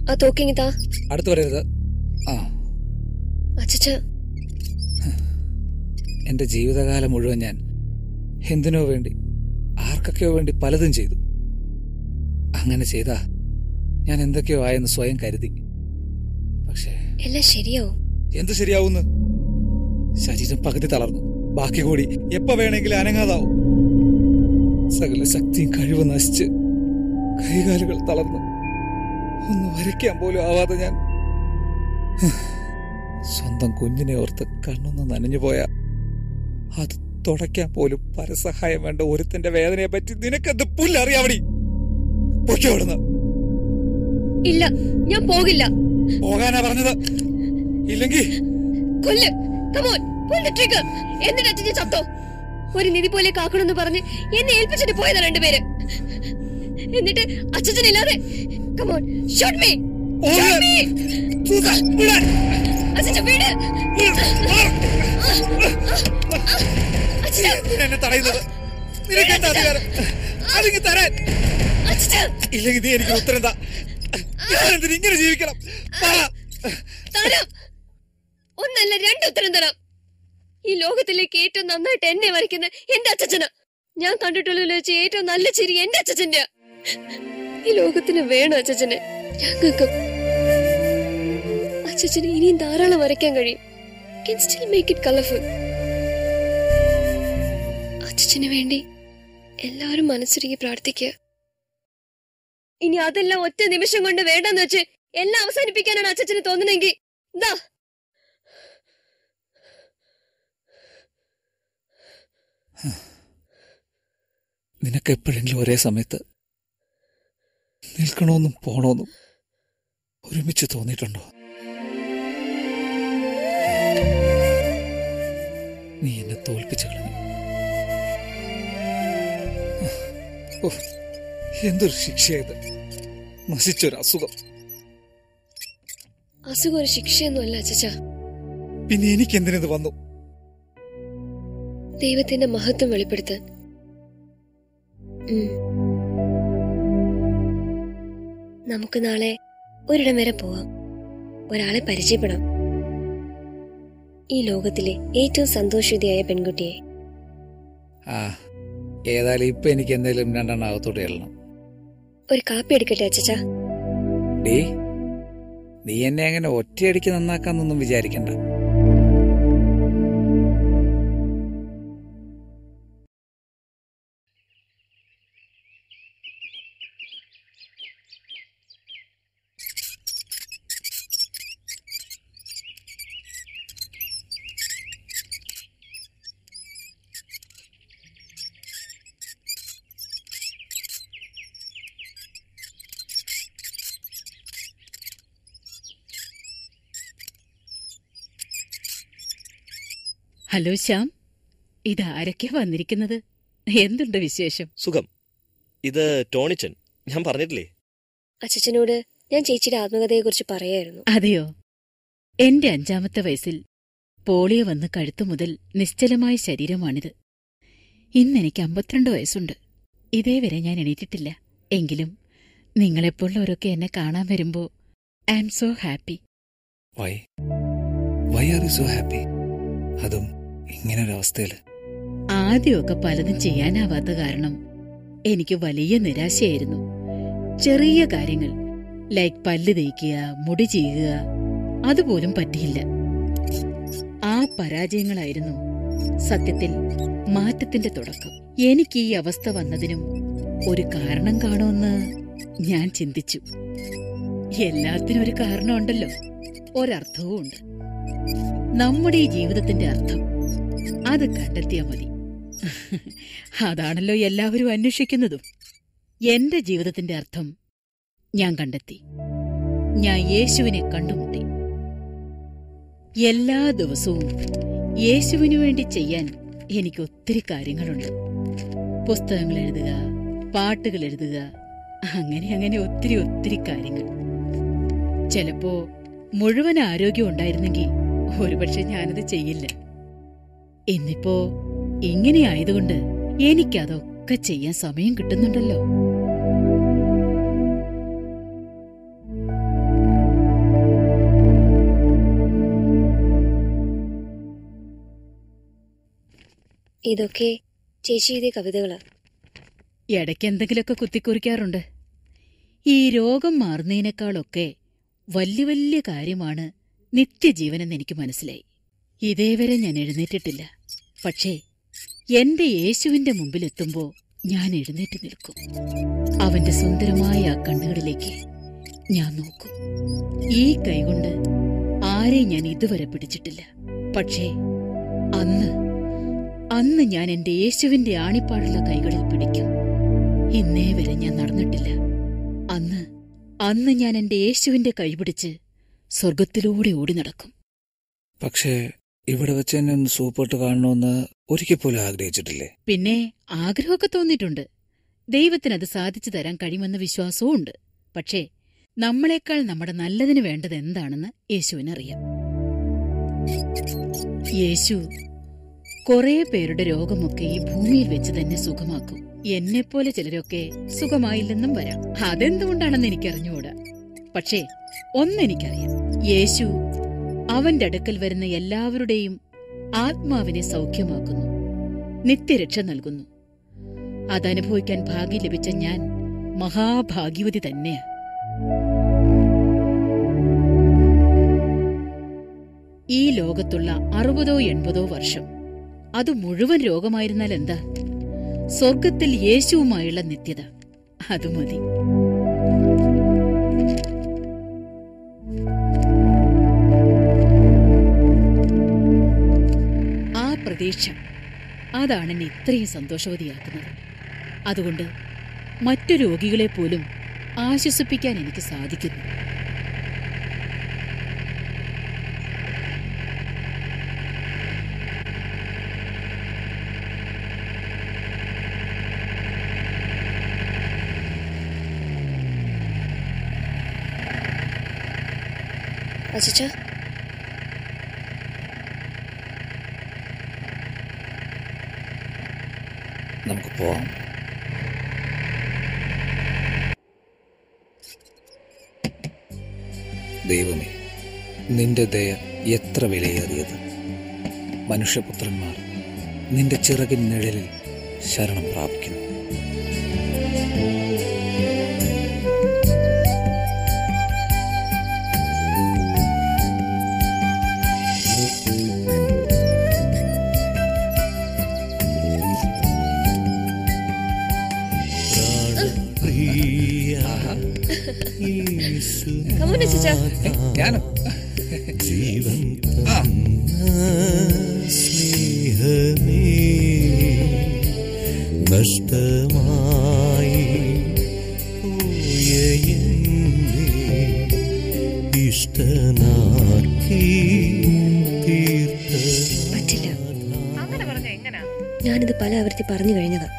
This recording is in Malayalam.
ആ തോക്കിങ്ങിതാ. അടുത്ത് വരരുത്. അച്ഛാ, എന്റെ ജീവിതകാലം മുഴുവൻ ഞാൻ എന്തിനോ വേണ്ടി ആർക്കൊക്കെയോ വേണ്ടി പലതും ചെയ്തു. അങ്ങനെ ചെയ്താ ഞാൻ എന്തൊക്കെയോ ആയെന്ന് സ്വയം കരുതി. പക്ഷേ എല്ലാം ശരിയാവും. എന്ത് ശരിയാവുന്നു? ശരീരം പകുതി തളർന്നു, ബാക്കി കൂടി എപ്പോ വേണമെങ്കിലും അനങ്ങാതാവും. സകല ശക്തിയും കഴിവ് നശിച്ച് കൈകാലുകൾ തളർന്ന് ഒന്ന് വരയ്ക്കാൻ പോലും ആവാതെ ഞാൻ സ്വന്തം കുഞ്ഞിനെ ഓർത്ത് കണ്ണൊന്ന് നനഞ്ഞു പോയ അത് തുടയ്ക്കാൻ പോലും പരസഹായം വേണ്ട ഒരുത്തിന്റെ വേദനയെ പറ്റി നിനക്കെന്ത് പുല്ലറിയാവടി? പൊയ്ക്കോടുന്നു. ഇല്ല, ഞാൻ പോകില്ല. പോകാനാ പറഞ്ഞത്? ഇല്ലെങ്കിൽ കൊല്ല്. Come on, pull the trigger. എന്നിട്ട് അച്ഛനെ ചത്തോ? ഒരു നിധി പോലെ കാക്കണമെന്ന് പറഞ്ഞ് എന്നെ ഏൽപ്പിച്ചിട്ട് പോയതാ രണ്ടുപേര്. എന്നിട്ട് അച്ഛനില്ലാതെ കമോൺ, ഷൂട്ട് മീ. അച്ഛൻ വീട്. എന്നെ തടയുന്നത് നിനക്കെന്താ അധികാരം? അതിങ്ങ് തരാൻ. ഇല്ലെങ്കിൽ നീ എനിക്ക് ഉത്തരം താ. ഞാനെന്തിന് ഇങ്ങനെ ജീവിക്കണം? തരാം. ഒന്നല്ല, രണ്ട് ഉത്തരം തരാം. ഈ ലോകത്തിലേക്ക് ഏറ്റവും നന്നായിട്ട് എന്നെ വരയ്ക്കുന്ന എന്റെ അച്ഛനാ. ഞാൻ കണ്ടിട്ടുള്ളതിൽ വെച്ച് ഏറ്റവും നല്ല ചിരി എന്റെ അച്ഛന്റെ. ഈ ലോകത്തിന് വേണം അച്ഛനെ. ഞങ്ങൾക്കും അച്ഛന് ഇനിയും ധാരാളം വരയ്ക്കാൻ കഴിയും. Can still make it colorful. അച്ഛന് വേണ്ടി എല്ലാവരും മനസ്സുരുകി പ്രാർത്ഥിക്കുക. ഇനി അതെല്ലാം ഒറ്റ നിമിഷം കൊണ്ട് വേണ്ടെന്ന് വെച്ച് എല്ലാം അവസാനിപ്പിക്കാനാണ് അച്ഛന് തോന്നുന്നെങ്കിൽ എന്താ? നിനക്ക് എപ്പോഴെങ്കിലും ഒരേ സമയത്ത് നിൽക്കണമെന്നും പോണമെന്നും ഒരുമിച്ച് തോന്നിയിട്ടുണ്ടോ? നീ എന്നെ തോൽപ്പിച്ചു കളഞ്ഞു. എന്തൊരു ശിക്ഷയത്! നശിച്ചൊരു അസുഖം. അസുഖം ഒരു ശിക്ഷയൊന്നുമല്ല അച്ഛാ. പിന്നെ എനിക്കെന്തിനത് വന്നു? ദൈവത്തിന്റെ മഹത്വം വെളിപ്പെടുത്താൻ. നമുക്ക് നാളെ ഒരിടം വരെ പോവാം. ഒരാളെ പരിചയപ്പെടാം. ഈ ലോകത്തിലെ ഏറ്റവും സന്തോഷിതയായ പെൺകുട്ടിയെ. ഏതായാലും ഇപ്പൊ എനിക്ക് എന്തെങ്കിലും രണ്ടെണ്ണം അകത്തോട്ട് ചെല്ലണം. ഒരു കാപ്പി എടുക്കട്ടെ അച്ഛാ? നീ എന്നെ അങ്ങനെ ഒറ്റയടിക്ക് നന്നാക്കാന്നൊന്നും വിചാരിക്കണ്ട. ഹലോ ശ്യാം, ഇതാരൊക്കെ വന്നിരിക്കുന്നത്? എന്തുണ്ട് വിശേഷം? സുഖം. ഇത് ടോണിച്ചൻ. ഞാൻ പറഞ്ഞിട്ടില്ലേ? അച്ഛനോട് ഞാൻ ചേച്ചിയുടെ ആത്മകഥയെ കുറിച്ച് പറയായിരുന്നു. അതെയോ? എന്റെ 5ാമത്തെ വയസ്സിൽ പോളിയോ വന്ന് കഴുത്തു മുതൽ നിശ്ചലമായ ശരീരമാണിത്. ഇന്നെനിക്ക് 52 വയസ്സുണ്ട്. ഇതേവരെ ഞാൻ എണീറ്റിട്ടില്ല. എങ്കിലും നിങ്ങളെപ്പോലുള്ളവരൊക്കെ എന്നെ കാണാൻ വരുമ്പോ I am so happy. Why are you so happy? അതും ഇങ്ങനൊരവസ്ഥയില്. ആദ്യമൊക്കെ പലതും ചെയ്യാനാവാത്ത കാരണം എനിക്ക് വലിയ നിരാശയായിരുന്നു. ചെറിയ കാര്യങ്ങൾ ലൈക്ക് പല്ല് തേക്കുക, മുടി ചെയ്യുക, അതുപോലും പറ്റിയില്ല. ആ പരാജയങ്ങളായിരുന്നു സത്യത്തിൽ മാറ്റത്തിന്റെ തുടക്കം. എനിക്ക് ഈ അവസ്ഥ വന്നതിനും ഒരു കാരണം കാണുമെന്ന് ഞാൻ ചിന്തിച്ചു. എല്ലാത്തിനും ഒരു കാരണമുണ്ടല്ലോ, ഒരർത്ഥവും ഉണ്ട്. നമ്മുടെ ഈ ജീവിതത്തിന്റെ അർത്ഥം അത് കണ്ടെത്തിയാ മതി. അതാണല്ലോ എല്ലാവരും അന്വേഷിക്കുന്നതും. എന്റെ ജീവിതത്തിന്റെ അർത്ഥം ഞാൻ കണ്ടെത്തി. ഞാൻ യേശുവിനെ കണ്ടുമുട്ടി. എല്ലാ ദിവസവും യേശുവിനു വേണ്ടി ചെയ്യാൻ എനിക്ക് ഒത്തിരി കാര്യങ്ങളുണ്ട്. പുസ്തകങ്ങൾ എഴുതുക, പാട്ടുകൾ എഴുതുക, അങ്ങനെ ഒത്തിരി കാര്യങ്ങൾ. ചിലപ്പോ മുഴുവൻ ആരോഗ്യം ഉണ്ടായിരുന്നെങ്കിൽ ഒരുപക്ഷെ ഞാനത് ചെയ്യില്ല. ഇന്നിപ്പോ ഇങ്ങനെയായതുകൊണ്ട് എനിക്കതൊക്കെ ചെയ്യാൻ സമയം കിട്ടുന്നുണ്ടല്ലോ. ഇതൊക്കെ ചേച്ചി എഴുതിയ കവിതകളാ. ഇടയ്ക്ക് എന്തെങ്കിലുമൊക്കെ കുത്തിക്കുറിക്കാറുണ്ട്. ഈ രോഗം മാറുന്നതിനേക്കാളൊക്കെ വലിയ വലിയ കാര്യമാണ് നിത്യജീവനെന്ന് എനിക്ക് മനസ്സിലായി. ഇതേവരെ ഞാൻ എഴുന്നേറ്റിട്ടില്ല. പക്ഷേ എന്റെ യേശുവിന്റെ മുമ്പിലെത്തുമ്പോ ഞാൻ എഴുന്നേറ്റ് നിൽക്കും. അവന്റെ സുന്ദരമായ ആ കണ്ണുകളിലേക്ക് ഞാൻ നോക്കും. ഈ കൈകൊണ്ട് ആരെയും ഞാൻ ഇതുവരെ പിടിച്ചിട്ടില്ല. പക്ഷേ അന്ന് ഞാൻ എന്റെ യേശുവിന്റെ ആണിപ്പാടുള്ള കൈകളിൽ പിടിക്കും. ഇന്നേ വരെ ഞാൻ നടന്നിട്ടില്ല. അന്ന് ഞാൻ എന്റെ യേശുവിന്റെ കൈപിടിച്ച് സ്വർഗത്തിലൂടെ ഓടി നടക്കും. പക്ഷേ ഇവിടെ വെച്ച് എന്നെ ഒന്ന് സൂപ്പിട്ട് കാണണമെന്ന് ഒരിക്കൽ പോലും ആഗ്രഹിച്ചിട്ടില്ലേ? പിന്നെ ആഗ്രഹമൊക്കെ തോന്നിയിട്ടുണ്ട്. ദൈവത്തിനത് സാധിച്ചു തരാൻ കഴിയുമെന്ന വിശ്വാസവും ഉണ്ട്. പക്ഷേ നമ്മളെക്കാൾ നമ്മുടെ നല്ലതിന് വേണ്ടത് എന്താണെന്ന് യേശുവിനറിയാം. യേശു കുറേ പേരുടെ രോഗമൊക്കെ ഈ ഭൂമിയിൽ വെച്ച് തന്നെ സുഖമാക്കും. എന്നെപ്പോലെ ചിലരൊക്കെ സുഖമായില്ലെന്നും വരാം. അതെന്തുകൊണ്ടാണെന്ന് എനിക്കറിഞ്ഞുകൂടാ. പക്ഷേ ഒന്നെനിക്കറിയാം, യേശു അവന്റെ അടുക്കൽ വരുന്ന എല്ലാവരുടെയും ആത്മാവിനെ സൗഖ്യമാക്കുന്നു, നിത്യരക്ഷ നൽകുന്നു. അതനുഭവിക്കാൻ ഭാഗ്യം ലഭിച്ച ഞാൻ മഹാഭാഗ്യവതി തന്നെയാ. ഈ ലോകത്തുള്ള 60-80 വർഷം അത് മുഴുവൻ രോഗമായിരുന്നാൽ എന്താ? സ്വർഗത്തിൽ യേശുവുമായുള്ള നിത്യത അത് മതി. ആ പ്രതീക്ഷ അതാണ് എന്നെ ഇത്രയും സന്തോഷവതിയാക്കുന്നത്. അതുകൊണ്ട് മറ്റു രോഗികളെപ്പോലും ആശ്വസിപ്പിക്കാൻ എനിക്ക് സാധിക്കുന്നു. അച്ഛാ, നമുക്ക് പോവാം. ദൈവമേ, നിന്റെ ദയ എത്ര വിലയേറിയത്. മനുഷ്യപുത്രന്മാർ നിന്റെ ചിറകിൻ നിഴലിൽ ശരണം പ്രാപിക്കുന്നു. ഞാനും ജീവൻ സ്നേഹമേ നഷ്ടമായി പോയ ഇഷ്ടനാക്കി പറ്റില്ല. ഞാനിത് പല ആവർത്തി പറഞ്ഞു കഴിഞ്ഞതാ.